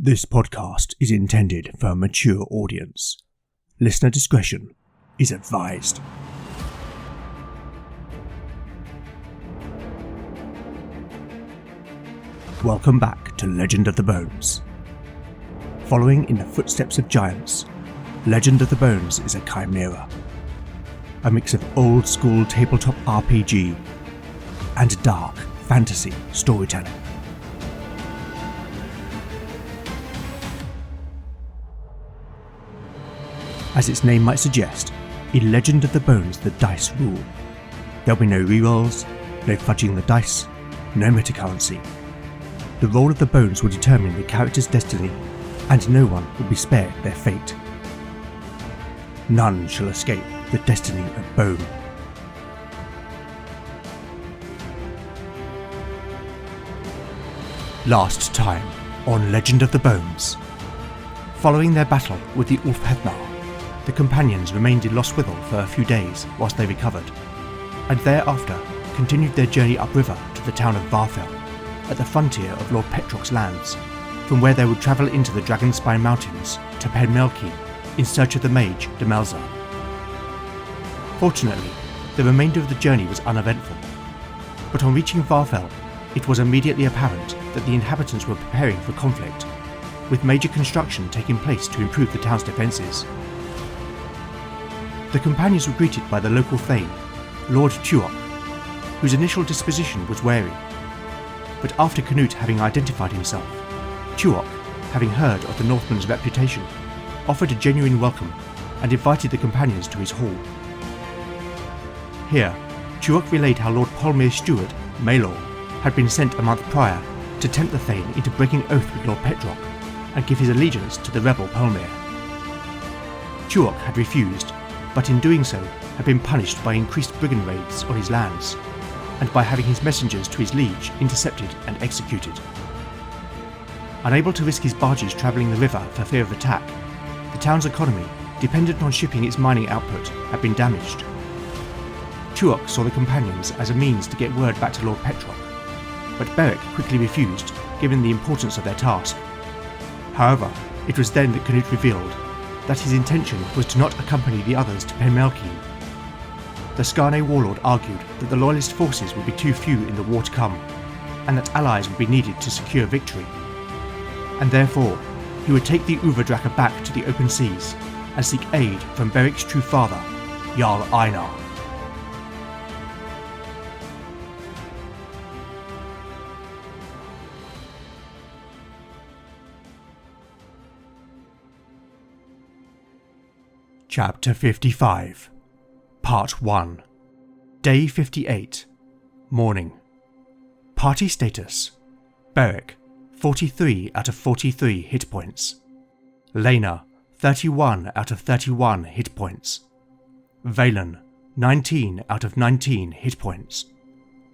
This podcast is intended for a mature audience. Listener discretion is advised. Welcome back to Legend of the Bones. Following in the footsteps of giants, Legend of the Bones is a chimera. A mix of old-school tabletop RPG and dark fantasy storytelling. As its name might suggest, in Legend of the Bones the dice rule. There'll be no rerolls, no fudging the dice, no metacurrency. The roll of the bones will determine the character's destiny, and no one will be spared their fate. None shall escape the destiny of bone. Last time on Legend of the Bones. Following their battle with the Ulfhethnar, the companions remained in Lostwithiel for a few days whilst they recovered, and thereafter continued their journey upriver to the town of Varfell, at the frontier of Lord Petroc's lands, from where they would travel into the Dragonspine Mountains to Penmelkine in search of the mage Demelza. Fortunately, the remainder of the journey was uneventful, but on reaching Varfell, it was immediately apparent that the inhabitants were preparing for conflict, with major construction taking place to improve the town's defences. The companions were greeted by the local thane, Lord Tuok, whose initial disposition was wary. But after Canute having identified himself, Tuok, having heard of the Northman's reputation, offered a genuine welcome and invited the companions to his hall. Here, Tuok relayed how Lord Polmir's steward, Maelor, had been sent a month prior to tempt the thane into breaking oath with Lord Petroc and give his allegiance to the rebel Polmir. Tuok had refused, but in doing so had been punished by increased brigand raids on his lands, and by having his messengers to his liege intercepted and executed. Unable to risk his barges travelling the river for fear of attack, the town's economy, dependent on shipping its mining output, had been damaged. Tuok saw the companions as a means to get word back to Lord Petroc, but Beric quickly refused, given the importance of their task. However, it was then that Canute revealed that his intention was to not accompany the others to Penmelkine. The Skarne warlord argued that the loyalist forces would be too few in the war to come, and that allies would be needed to secure victory. And therefore, he would take the Uvadraka back to the open seas and seek aid from Beric's true father, Jarl Einar. Chapter 55, Part 1, Day 58, Morning. Party status: Beric, 43 out of 43 hit points. Lena, 31 out of 31 hit points. Valen, 19 out of 19 hit points.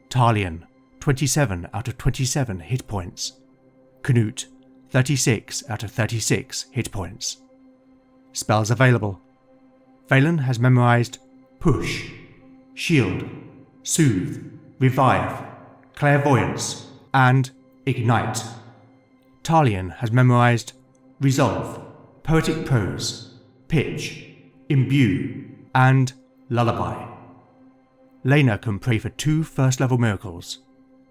Talion, 27 out of 27 hit points. Canute, 36 out of 36 hit points. Spells available: Valen has memorised Push, Shield, Soothe, Revive, Clairvoyance, and Ignite. Talion has memorised Resolve, Poetic Prose, Pitch, Imbue, and Lullaby. Lena can pray for 2 first-level miracles,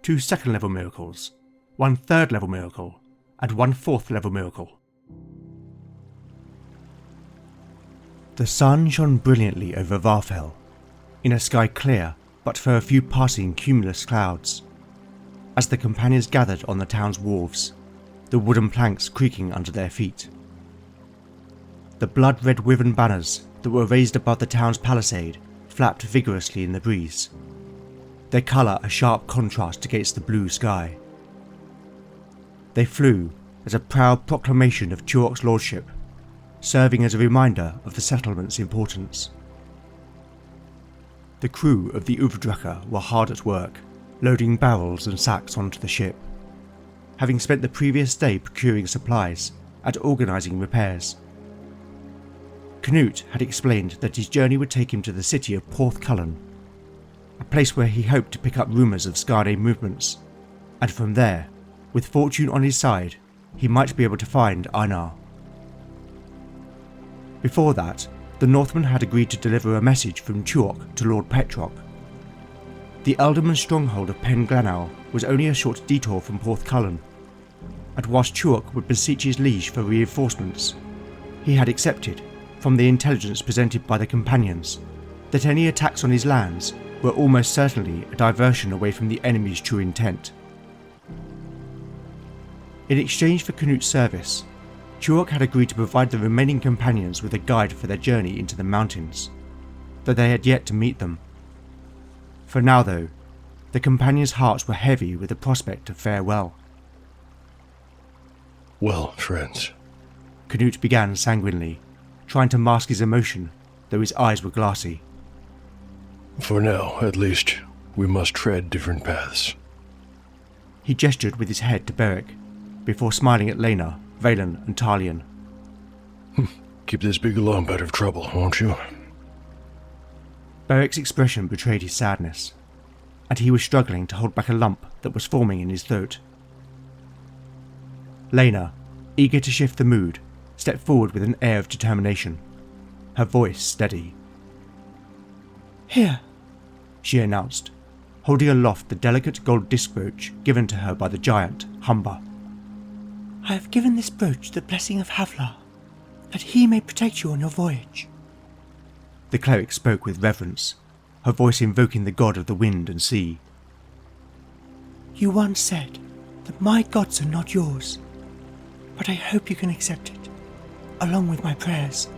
2 second-level miracles, 1 third-level miracle, and 1 fourth-level miracle. The sun shone brilliantly over Varfell, in a sky clear but for a few passing cumulus clouds, as the companions gathered on the town's wharves, the wooden planks creaking under their feet. The blood-red woven banners that were raised above the town's palisade flapped vigorously in the breeze, their colour a sharp contrast against the blue sky. They flew as a proud proclamation of Tuok's lordship, serving as a reminder of the settlement's importance. The crew of the Uvadraka were hard at work, loading barrels and sacks onto the ship, having spent the previous day procuring supplies and organising repairs. Canute had explained that his journey would take him to the city of Porthcullen, a place where he hoped to pick up rumours of Skarne movements, and from there, with fortune on his side, he might be able to find Einar. Before that, the Northman had agreed to deliver a message from Tuok to Lord Petrock. The Elderman's stronghold of Pen Glanau was only a short detour from Porthcullen, and whilst Tuok would beseech his liege for reinforcements, he had accepted, from the intelligence presented by the companions, that any attacks on his lands were almost certainly a diversion away from the enemy's true intent. In exchange for Canute's service, Tuok had agreed to provide the remaining companions with a guide for their journey into the mountains, though they had yet to meet them. For now though, the companions' hearts were heavy with the prospect of farewell. Well, friends, Canute began sanguinely, trying to mask his emotion, though his eyes were glassy. for now, at least, we must tread different paths. He gestured with his head to Beric, before smiling at Lena, Valen and Talion. Keep this big lump out of trouble, won't you? Beric's expression betrayed his sadness, and he was struggling to hold back a lump that was forming in his throat. Lena, eager to shift the mood, stepped forward with an air of determination, her voice steady. "Here," she announced, holding aloft the delicate gold disc brooch given to her by the giant, Humber. "I have given this brooch the blessing of Havlar, that he may protect you on your voyage." The cleric spoke with reverence, her voice invoking the god of the wind and sea. "You once said that my gods are not yours, but I hope you can accept it, along with my prayers."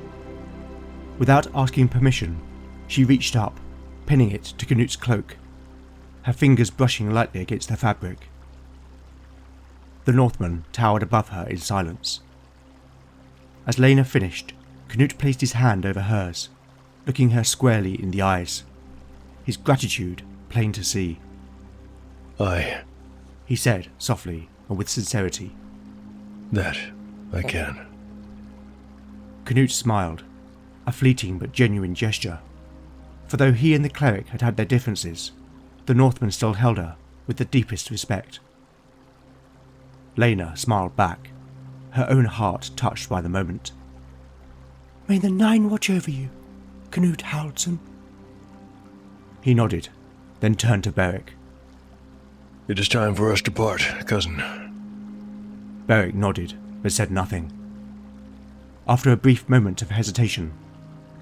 Without asking permission, she reached up, pinning it to Canute's cloak, her fingers brushing lightly against the fabric. The Northman towered above her in silence. As Lena finished, Canute placed his hand over hers, looking her squarely in the eyes, his gratitude plain to see. Aye, He said softly and with sincerity. that I can. Canute smiled, a fleeting but genuine gesture, for though he and the cleric had had their differences, the Northman still held her with the deepest respect. Lena smiled back, her own heart touched by the moment. "May the Nine watch over you, Canute Haraldsson." He nodded, then turned to Beric. It is time for us to part, cousin. Beric nodded, but said nothing. After a brief moment of hesitation,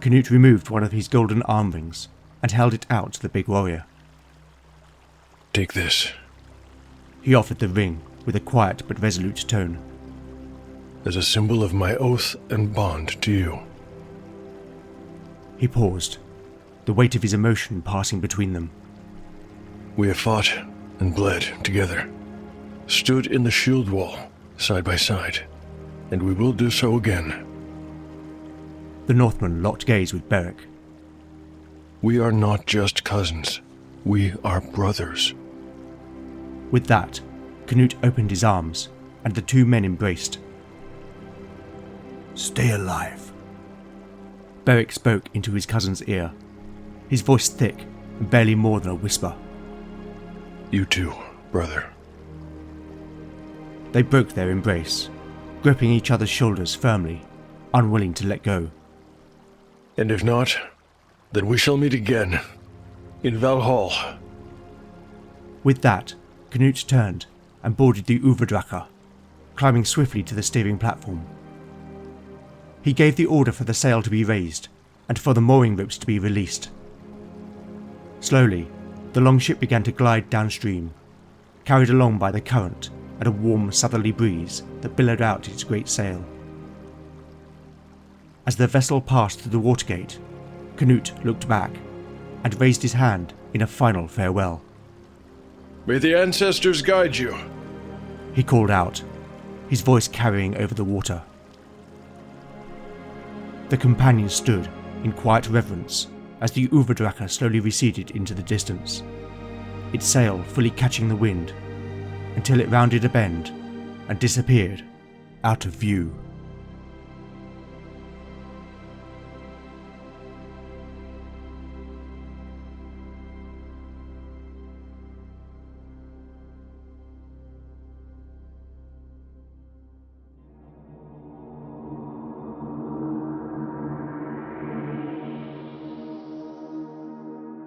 Canute removed one of his golden arm rings and held it out to the big warrior. Take this, He offered the ring with a quiet but resolute tone. as a symbol of my oath and bond to you. He paused, the weight of his emotion passing between them. We have fought and bled together, stood in the shield wall, side by side, and we will do so again. The Northman locked gaze with Beric. We are not just cousins, we are brothers. With that, Canute opened his arms, and the two men embraced. "Stay alive," Beric spoke into his cousin's ear, his voice thick and barely more than a whisper. You too, brother. They broke their embrace, gripping each other's shoulders firmly, unwilling to let go. And if not, then we shall meet again, in Valhall. With that, Canute turned and boarded the Uvadraka, climbing swiftly to the steering platform. He gave the order for the sail to be raised and for the mooring ropes to be released. Slowly, the longship began to glide downstream, carried along by the current and a warm southerly breeze that billowed out its great sail. As the vessel passed through the watergate, Canute looked back and raised his hand in a final farewell. May the ancestors guide you. He called out, his voice carrying over the water. The companions stood in quiet reverence as the Uvadraka slowly receded into the distance, its sail fully catching the wind, until it rounded a bend and disappeared out of view.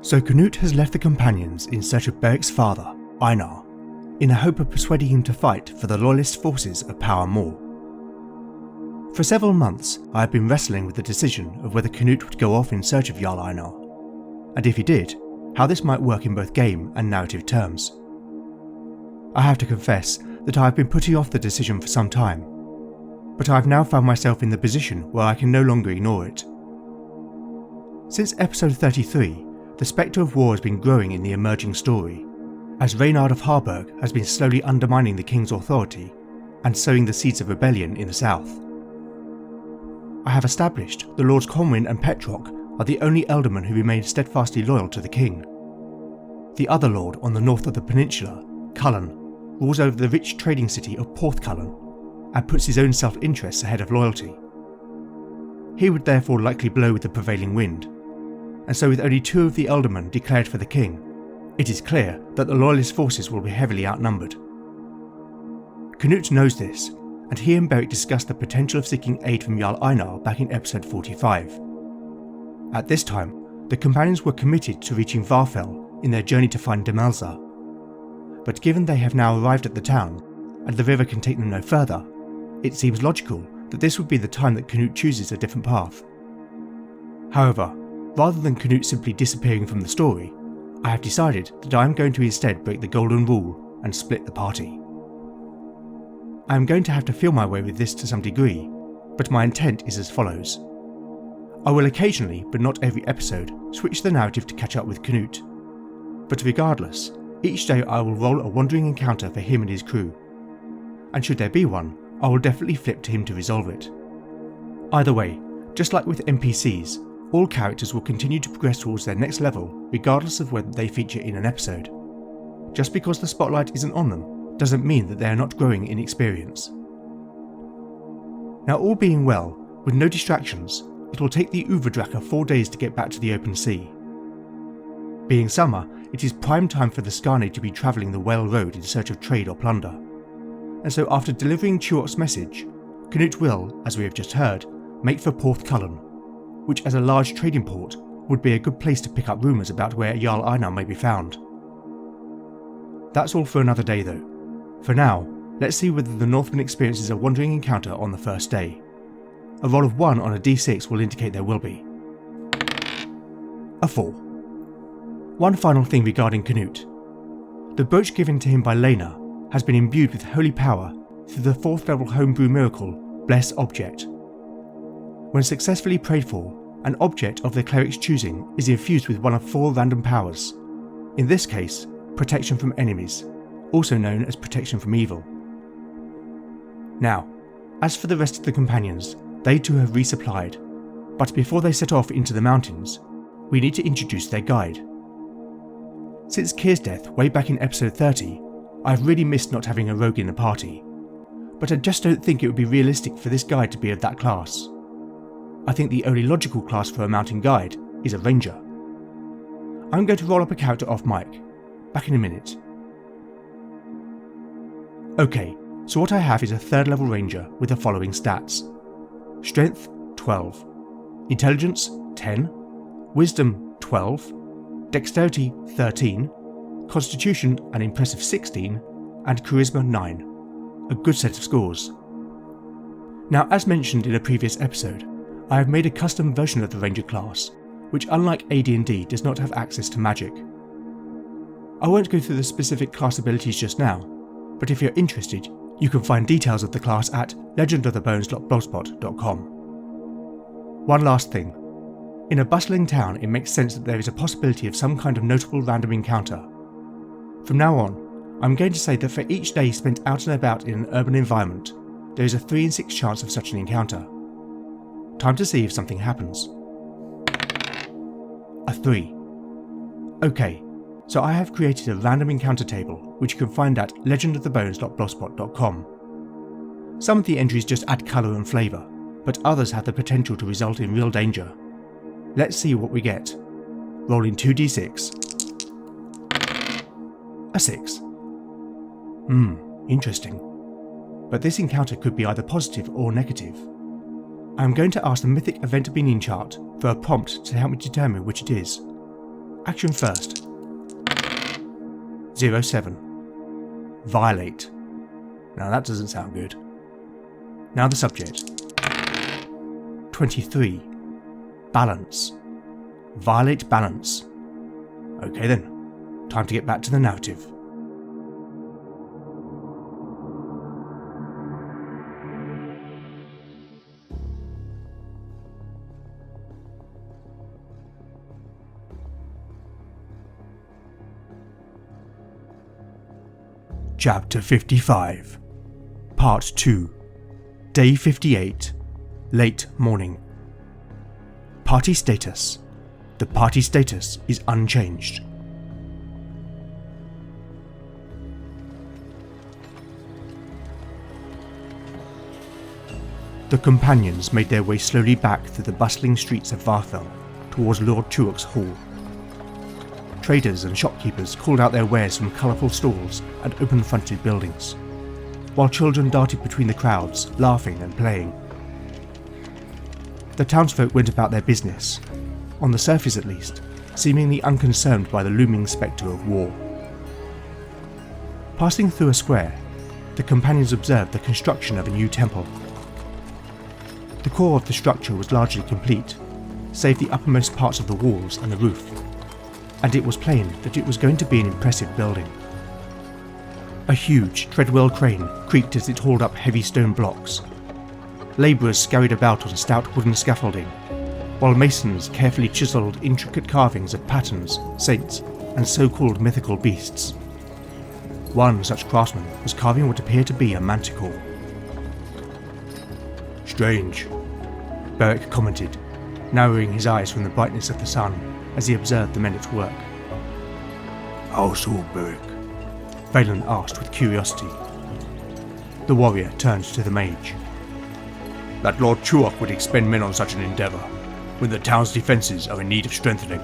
So Canute has left the companions in search of Beric's father, Einar, in the hope of persuading him to fight for the loyalist forces of Power More. For several months I have been wrestling with the decision of whether Canute would go off in search of Jarl Einar, and if he did, how this might work in both game and narrative terms. I have to confess that I have been putting off the decision for some time, but I have now found myself in the position where I can no longer ignore it. Since episode 33, the spectre of war has been growing in the emerging story, as Reynard of Harburg has been slowly undermining the king's authority and sowing the seeds of rebellion in the south. I have established the Lords Conwyn and Petrock are the only ealdormen who remain steadfastly loyal to the king. The other lord on the north of the peninsula, Cullen, rules over the rich trading city of Porthcullen and puts his own self-interests ahead of loyalty. He would therefore likely blow with the prevailing wind, and so with only 2 of the ealdormen declared for the king, it is clear that the loyalist forces will be heavily outnumbered. Canute knows this, and he and Beric discussed the potential of seeking aid from Jarl Einar back in episode 45. At this time, the companions were committed to reaching Varfell in their journey to find Demelza, but given they have now arrived at the town, and the river can take them no further, it seems logical that this would be the time that Canute chooses a different path. However, rather than Canute simply disappearing from the story, I have decided that I am going to instead break the golden rule and split the party. I am going to have to feel my way with this to some degree, but my intent is as follows. I will occasionally, but not every episode, switch the narrative to catch up with Canute, but regardless, each day I will roll a wandering encounter for him and his crew, and should there be one, I will definitely flip to him to resolve it. Either way, just like with NPCs, all characters will continue to progress towards their next level regardless of whether they feature in an episode. Just because the spotlight isn't on them doesn't mean that they are not growing in experience. Now all being well, with no distractions, it will take the Uverdracker 4 days to get back to the open sea. Being summer, it is prime time for the Skarne to be travelling the Whale Road in search of trade or plunder, and so after delivering Tuot's message, Canute will, as we have just heard, make for Porthcullen, which as a large trading port would be a good place to pick up rumours about where Jarl Einar may be found. That's all for another day though. For now, let's see whether the Northman experiences a wandering encounter on the first day. A roll of 1 on a d6 will indicate there will be. A 4. One final thing regarding Canute. The brooch given to him by Lena has been imbued with holy power through the 4th level homebrew miracle, Bless Object. When successfully prayed for, an object of the cleric's choosing is infused with one of 4 random powers, in this case, protection from enemies, also known as protection from evil. Now, as for the rest of the companions, they too have resupplied, but before they set off into the mountains, we need to introduce their guide. Since Kyr's death way back in episode 30, I've really missed not having a rogue in the party, but I just don't think it would be realistic for this guide to be of that class. I think the only logical class for a mountain guide is a ranger. I'm going to roll up a character off mic. Back in a minute. Okay, so what I have is a 3rd level ranger with the following stats. Strength 12, Intelligence 10, Wisdom 12, Dexterity 13, Constitution an impressive 16, and Charisma 9. A good set of scores. Now, as mentioned in a previous episode, I have made a custom version of the Ranger class, which unlike AD&D does not have access to magic. I won't go through the specific class abilities just now, but if you're interested, you can find details of the class at legendofthebones.blogspot.com. One last thing. In a bustling town, it makes sense that there is a possibility of some kind of notable random encounter. From now on, I'm going to say that for each day spent out and about in an urban environment, there is a 3 in 6 chance of such an encounter. Time to see if something happens. A 3. Okay, so I have created a random encounter table which you can find at legendofthebones.blogspot.com. Some of the entries just add colour and flavour, but others have the potential to result in real danger. Let's see what we get. Rolling 2d6. A 6. Interesting. But this encounter could be either positive or negative. I am going to ask the Mythic Event Meaning chart for a prompt to help me determine which it is. Action first. 07. Violate. Now that doesn't sound good. Now the subject. 23. Balance. Violate balance. Okay then, time to get back to the narrative. Chapter 55. Part 2. Day 58. Late morning. Party status. The party status is unchanged. The companions made their way slowly back through the bustling streets of Varthel towards Lord Tuok's hall. Traders and shopkeepers called out their wares from colourful stalls and open-fronted buildings, while children darted between the crowds, laughing and playing. The townsfolk went about their business, on the surface at least, seemingly unconcerned by the looming spectre of war. Passing through a square, the companions observed the construction of a new temple. The core of the structure was largely complete, save the uppermost parts of the walls and the roof, and it was plain that it was going to be an impressive building. A huge treadwell crane creaked as it hauled up heavy stone blocks. Labourers scurried about on stout wooden scaffolding, while masons carefully chiselled intricate carvings of patterns, saints, and so-called mythical beasts. One such craftsman was carving what appeared to be a manticore. "Strange," Beric commented, narrowing his eyes from the brightness of the sun as he observed the men at work. "How so, Beric?" Valen asked with curiosity. The warrior turned to the mage. "That Lord Tuok would expend men on such an endeavour, when the town's defences are in need of strengthening."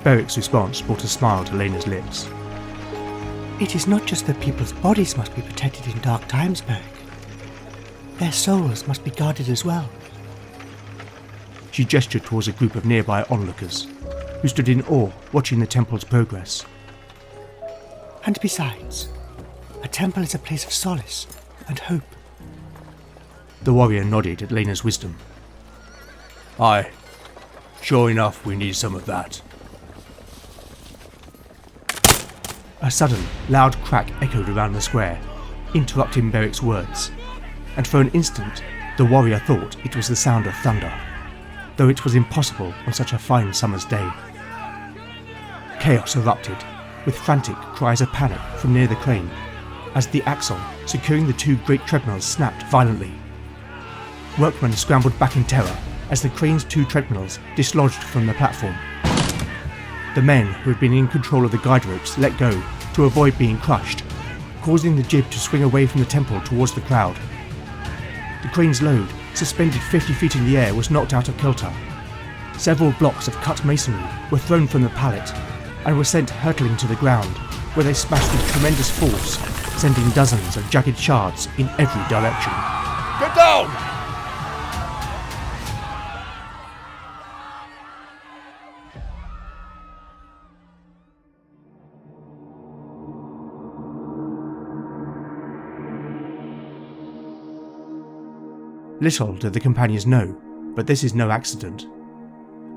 Beric's response brought a smile to Lena's lips. "It is not just that people's bodies must be protected in dark times, Beric. Their souls must be guarded as well." She gestured towards a group of nearby onlookers, who stood in awe watching the temple's progress. "And besides, a temple is a place of solace and hope." The warrior nodded at Lena's wisdom. "Aye, sure enough we need some of that." A sudden, loud crack echoed around the square, interrupting Beric's words, and for an instant the warrior thought it was the sound of thunder, though it was impossible on such a fine summer's day. Chaos erupted, with frantic cries of panic from near the crane, as the axle securing the two great treadmills snapped violently. Workmen scrambled back in terror as the crane's two treadmills dislodged from the platform. The men who had been in control of the guide ropes let go to avoid being crushed, causing the jib to swing away from the temple towards the crowd. The crane's load, suspended 50 feet in the air, was knocked out of kilter. Several blocks of cut masonry were thrown from the pallet and were sent hurtling to the ground, where they smashed with tremendous force, sending dozens of jagged shards in every direction. Get down! Little did the companions know, but this is no accident.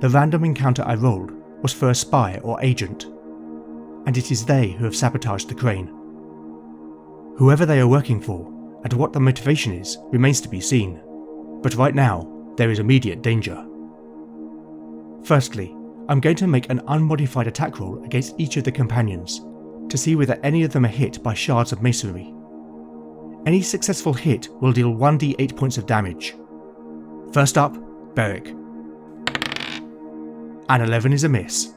The random encounter I rolled was for a spy or agent, and it is they who have sabotaged the crane. Whoever they are working for, and what the motivation is, remains to be seen, but right now, there is immediate danger. Firstly, I'm going to make an unmodified attack roll against each of the companions, to see whether any of them are hit by shards of masonry. Any successful hit will deal 1d8 points of damage. First up, Beric. An 11 is a miss.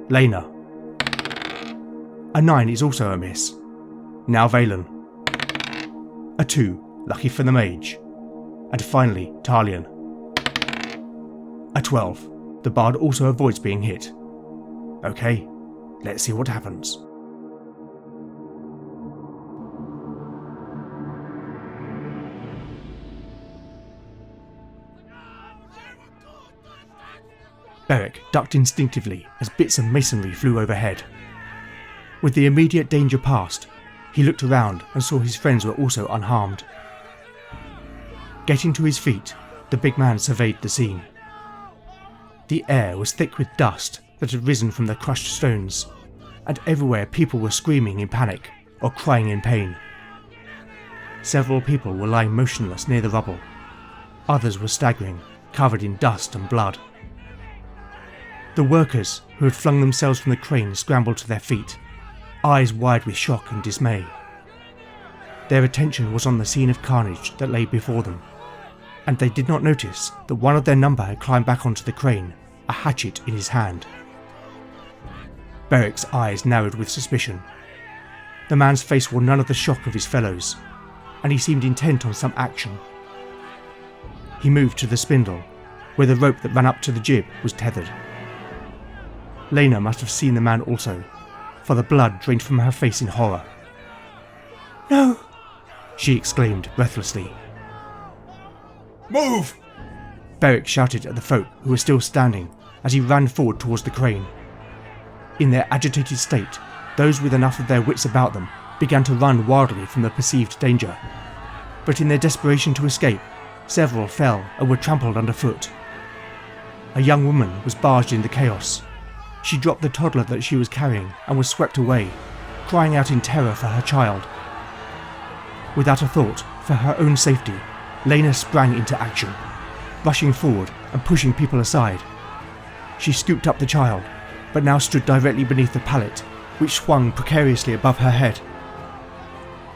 Lena. A 9 is also a miss. Now Valen. A 2, lucky for the mage. And finally, Talion. A 12, the bard also avoids being hit. Okay, let's see what happens. Beric ducked instinctively as bits of masonry flew overhead. With the immediate danger past, he looked around and saw his friends were also unharmed. Getting to his feet, the big man surveyed the scene. The air was thick with dust that had risen from the crushed stones, and everywhere people were screaming in panic or crying in pain. Several people were lying motionless near the rubble. Others were staggering, covered in dust and blood. The workers who had flung themselves from the crane scrambled to their feet, eyes wide with shock and dismay. Their attention was on the scene of carnage that lay before them, and they did not notice that one of their number had climbed back onto the crane, a hatchet in his hand. Beric's eyes narrowed with suspicion. The man's face wore none of the shock of his fellows, and he seemed intent on some action. He moved to the spindle, where the rope that ran up to the jib was tethered. Lena must have seen the man also, for the blood drained from her face in horror. No! She exclaimed breathlessly. Move! Beric shouted at the folk who were still standing as he ran forward towards the crane. In their agitated state, those with enough of their wits about them began to run wildly from the perceived danger. But in their desperation to escape, several fell and were trampled underfoot. A young woman was barged in the chaos. She dropped the toddler that she was carrying and was swept away, crying out in terror for her child. Without a thought for her own safety, Lena sprang into action, rushing forward and pushing people aside. She scooped up the child, but now stood directly beneath the pallet, which swung precariously above her head.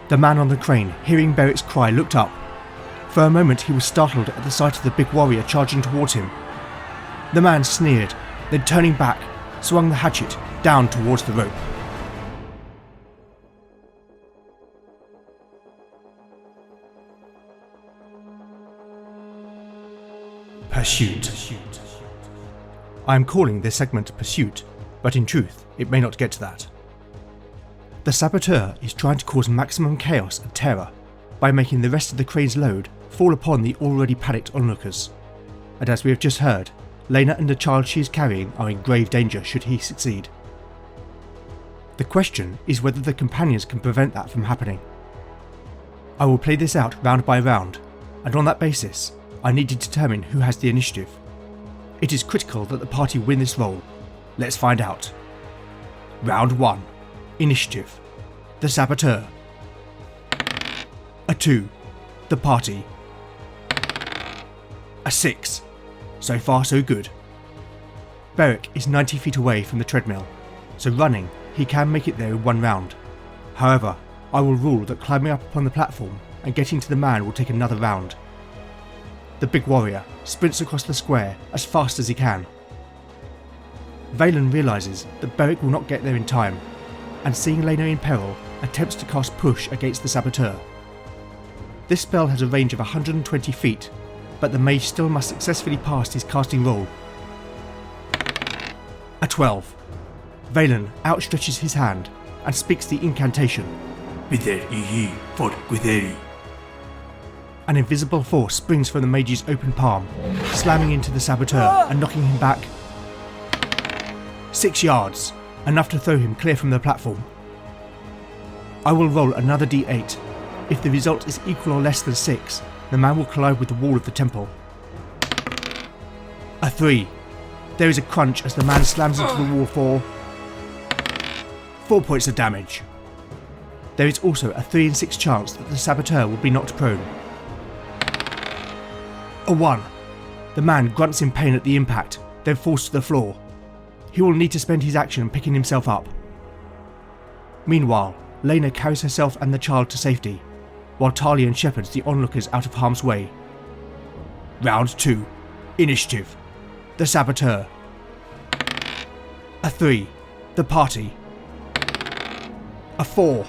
The man on the crane, hearing Beric's cry, looked up. For a moment he was startled at the sight of the big warrior charging towards him. The man sneered, then turning back, swung the hatchet down towards the rope. Pursuit. I am calling this segment Pursuit, but in truth, it may not get to that. The saboteur is trying to cause maximum chaos and terror by making the rest of the crane's load fall upon the already panicked onlookers. And as we have just heard, Lena and the child she is carrying are in grave danger should he succeed. The question is whether the companions can prevent that from happening. I will play this out round by round, and on that basis, I need to determine who has the initiative. It is critical that the party win this roll. Let's find out. Round 1. Initiative. The saboteur. A 2. The party. A 6. So far so good. Beric is 90 feet away from the treadmill, so running, he can make it there in one round. However, I will rule that climbing up upon the platform and getting to the man will take another round. The big warrior sprints across the square as fast as he can. Valen realises that Beric will not get there in time, and seeing Lena in peril, attempts to cast Push against the saboteur. This spell has a range of 120 feet, but the mage still must successfully pass his casting roll. A 12. Valen outstretches his hand and speaks the incantation. An invisible force springs from the mage's open palm, slamming into the saboteur and knocking him back 6 yards, enough to throw him clear from the platform. I will roll another d8. If the result is equal or less than 6, the man will collide with the wall of the temple. A 3. There is a crunch as the man slams into the wall for 4 points of damage. There is also a 3 in 6 chance that the saboteur will be knocked prone. A 1. The man grunts in pain at the impact, then falls to the floor. He will need to spend his action picking himself up. Meanwhile, Lena carries herself and the child to safety, while Talion shepherds the onlookers out of harm's way. Round 2. Initiative. The saboteur. A 3. The party. A 4.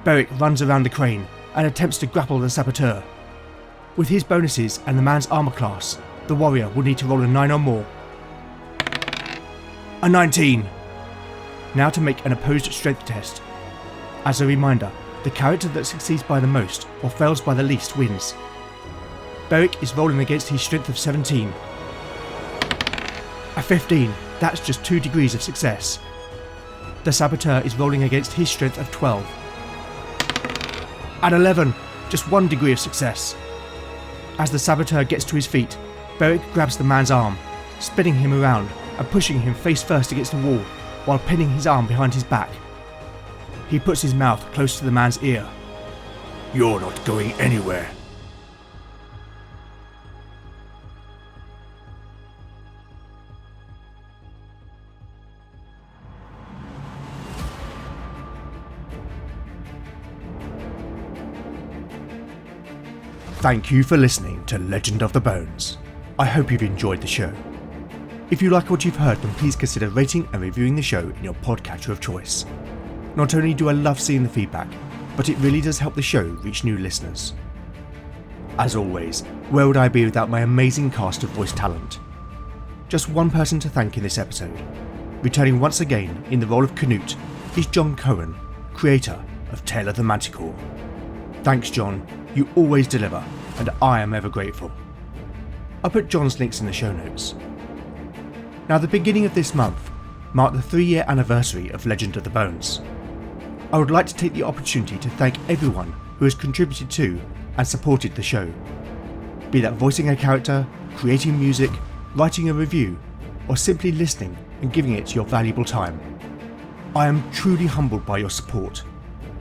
Beric runs around the crane and attempts to grapple the saboteur. With his bonuses and the man's armor class, the warrior will need to roll a 9 or more. A 19. Now to make an opposed strength test. As a reminder, the character that succeeds by the most or fails by the least wins. Beric is rolling against his strength of 17. A 15, that's just 2 degrees of success. The Saboteur is rolling against his strength of 12. An 11, just 1 degree of success. As the Saboteur gets to his feet, Beric grabs the man's arm, spinning him around and pushing him face first against the wall while pinning his arm behind his back. He puts his mouth close to the man's ear. You're not going anywhere. Thank you for listening to Legend of the Bones. I hope you've enjoyed the show. If you like what you've heard, then please consider rating and reviewing the show in your podcatcher of choice. Not only do I love seeing the feedback, but it really does help the show reach new listeners. As always, where would I be without my amazing cast of voice talent? Just one person to thank in this episode. Returning once again in the role of Canute is Jon Cohen, creator of Tale of the Manticore. Thanks, Jon. You always deliver, and I am ever grateful. I'll put Jon's links in the show notes. Now, the beginning of this month marked the 3-year anniversary of Legend of the Bones. I would like to take the opportunity to thank everyone who has contributed to and supported the show. Be that voicing a character, creating music, writing a review, or simply listening and giving it your valuable time. I am truly humbled by your support.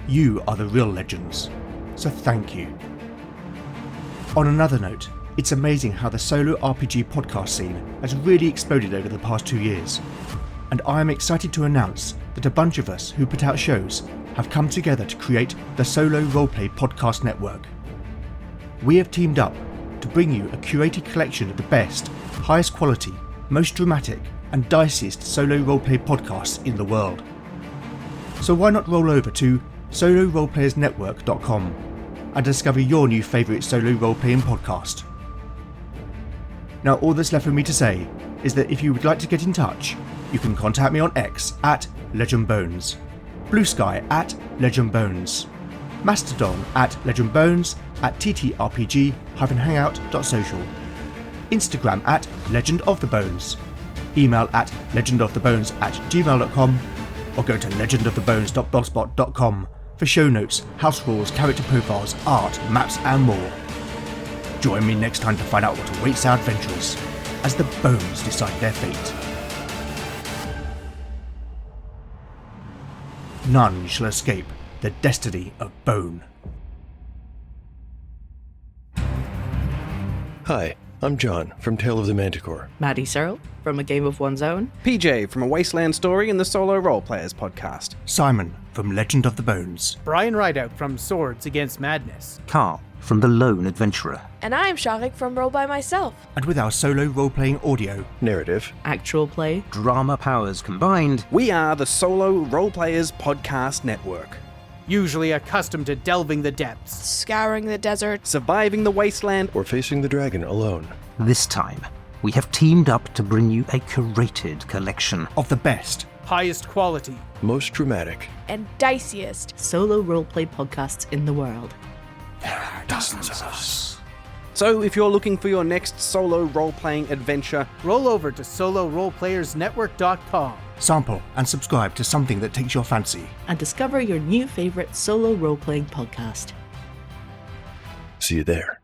You are the real legends. So thank you. On another note, it's amazing how the solo RPG podcast scene has really exploded over the past 2 years, and I am excited to announce that a bunch of us who put out shows have come together to create the Solo Roleplay Podcast Network. We have teamed up to bring you a curated collection of the best, highest quality, most dramatic and diciest solo roleplay podcasts in the world. So why not roll over to soloroleplayersnetwork.com and discover your new favourite solo role-playing podcast. Now all that's left for me to say is that if you would like to get in touch, you can contact me on X at LegendBones, Blue Sky at LegendBones, Mastodon at LegendBones, at ttrpg-hangout.social, Instagram at legendofthebones, email at legendofthebones@gmail.com, or go to legendofthebones.blogspot.com for show notes, house rules, character profiles, art, maps and more. Join me next time to find out what awaits our adventurers as the bones decide their fate. None shall escape the destiny of Bone. Hi, I'm Jon from Tale of the Manticore. Maddie Searle from A Game of One's Own. PJ from A Wasteland Story and the Solo Roleplayers podcast. Simon from Legend of the Bones. Brian Rideout from Swords Against Madness. Carl from The Lone Adventurer. And I'm Sharik from Roll By Myself. And with our solo role-playing audio, Narrative. Actual play. Drama powers combined. We are the Solo Roleplayers podcast network. Usually accustomed to delving the depths, Scouring the desert. Surviving the wasteland. Or facing the dragon alone. This time, we have teamed up to bring you a curated collection of the best, highest quality, most dramatic, And diciest. Solo roleplay podcasts in the world. There are dozens of us. So if you're looking for your next solo role-playing adventure, roll over to soloroleplayersnetwork.com. Sample and subscribe to something that takes your fancy. And discover your new favourite solo role-playing podcast. see you there.